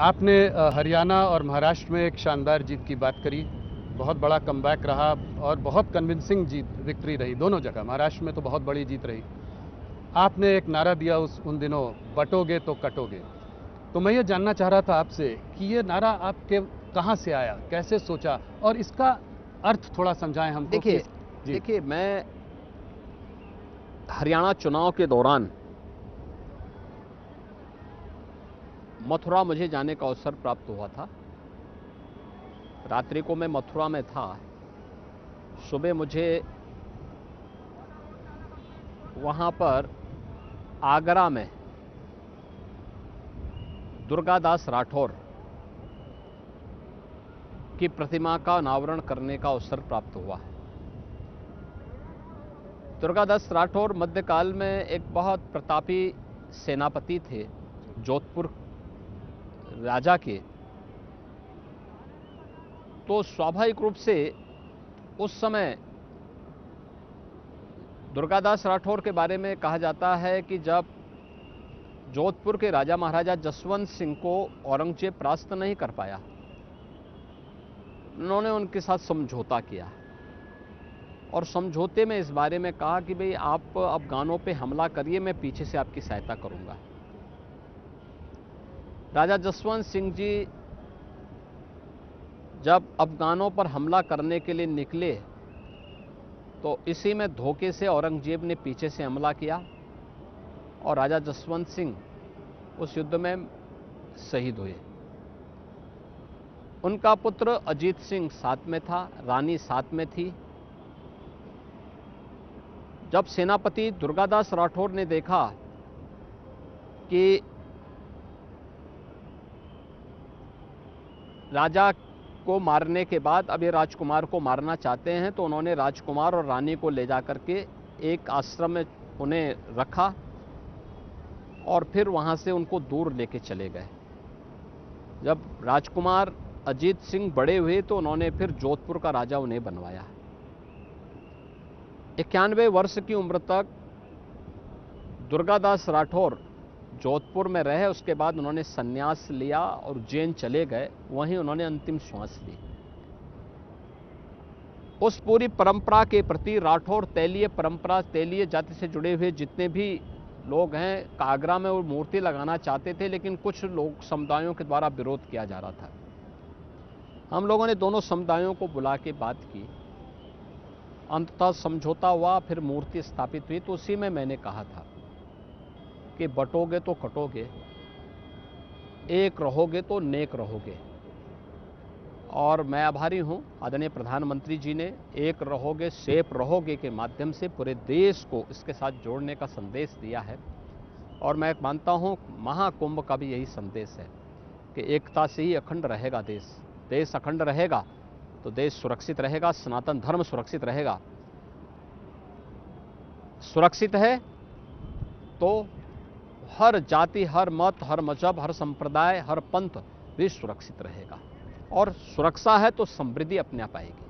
आपने हरियाणा और महाराष्ट्र में एक शानदार जीत की बात करी। बहुत बड़ा कमबैक रहा और बहुत कन्विंसिंग विक्ट्री रही दोनों जगह। महाराष्ट्र में तो बहुत बड़ी जीत रही। आपने एक नारा दिया उन दिनों, बटोगे तो कटोगे। तो मैं ये जानना चाह रहा था आपसे कि ये नारा आपके कहाँ से आया, कैसे सोचा, और इसका अर्थ थोड़ा समझाएं हमको कि देखिए जी। देखिए मैं हरियाणा चुनाव के दौरान मथुरा मुझे जाने का अवसर प्राप्त हुआ था। रात्रि को मैं मथुरा में था। सुबह मुझे वहां पर आगरा में दुर्गादास राठौर की प्रतिमा का अनावरण करने का अवसर प्राप्त हुआ। दुर्गादास राठौर मध्यकाल में एक बहुत प्रतापी सेनापति थे, जोधपुर राजा के। तो स्वाभाविक रूप से उस समय दुर्गादास राठौर के बारे में कहा जाता है कि जब जोधपुर के राजा महाराजा जसवंत सिंह को औरंगजेब परास्त नहीं कर पाया, उन्होंने उनके साथ समझौता किया और समझौते में इस बारे में कहा कि भाई आप अफगानों पे हमला करिए, मैं पीछे से आपकी सहायता करूंगा। राजा जसवंत सिंह जी जब अफगानों पर हमला करने के लिए निकले तो इसी में धोखे से औरंगजेब ने पीछे से हमला किया और राजा जसवंत सिंह उस युद्ध में शहीद हुए। उनका पुत्र अजीत सिंह साथ में था, रानी साथ में थी। जब सेनापति दुर्गादास राठौर ने देखा कि राजा को मारने के बाद अब ये राजकुमार को मारना चाहते हैं, तो उन्होंने राजकुमार और रानी को ले जाकर के एक आश्रम में उन्हें रखा और फिर वहां से उनको दूर लेके चले गए। जब राजकुमार अजीत सिंह बड़े हुए तो उन्होंने फिर जोधपुर का राजा उन्हें बनवाया। 91 वर्ष की उम्र तक दुर्गादास राठौर जोधपुर में रहे। उसके बाद उन्होंने संन्यास लिया और उज्जैन चले गए, वहीं उन्होंने अंतिम श्वास ली। उस पूरी परंपरा के प्रति राठौर तेलीय परंपरा, तेलीय जाति से जुड़े हुए जितने भी लोग हैं, आगरा में वो मूर्ति लगाना चाहते थे, लेकिन कुछ लोग समुदायों के द्वारा विरोध किया जा रहा था। हम लोगों ने दोनों समुदायों को बुला के बात की, अंततः समझौता हुआ, फिर मूर्ति स्थापित हुई। तो उसी में मैंने कहा था कि बटोगे तो कटोगे, एक रहोगे तो नेक रहोगे। और मैं आभारी हूं आदरणीय प्रधानमंत्री जी ने एक रहोगे सेफ रहोगे के माध्यम से पूरे देश को इसके साथ जोड़ने का संदेश दिया है। और मैं मानता हूं महाकुंभ का भी यही संदेश है कि एकता से ही अखंड रहेगा देश। देश अखंड रहेगा तो देश सुरक्षित रहेगा, सनातन धर्म सुरक्षित रहेगा। सुरक्षित है तो हर जाति, हर मत, हर मजहब, हर संप्रदाय, हर पंथ भी सुरक्षित रहेगा। और सुरक्षा है तो समृद्धि अपने आप आएगी।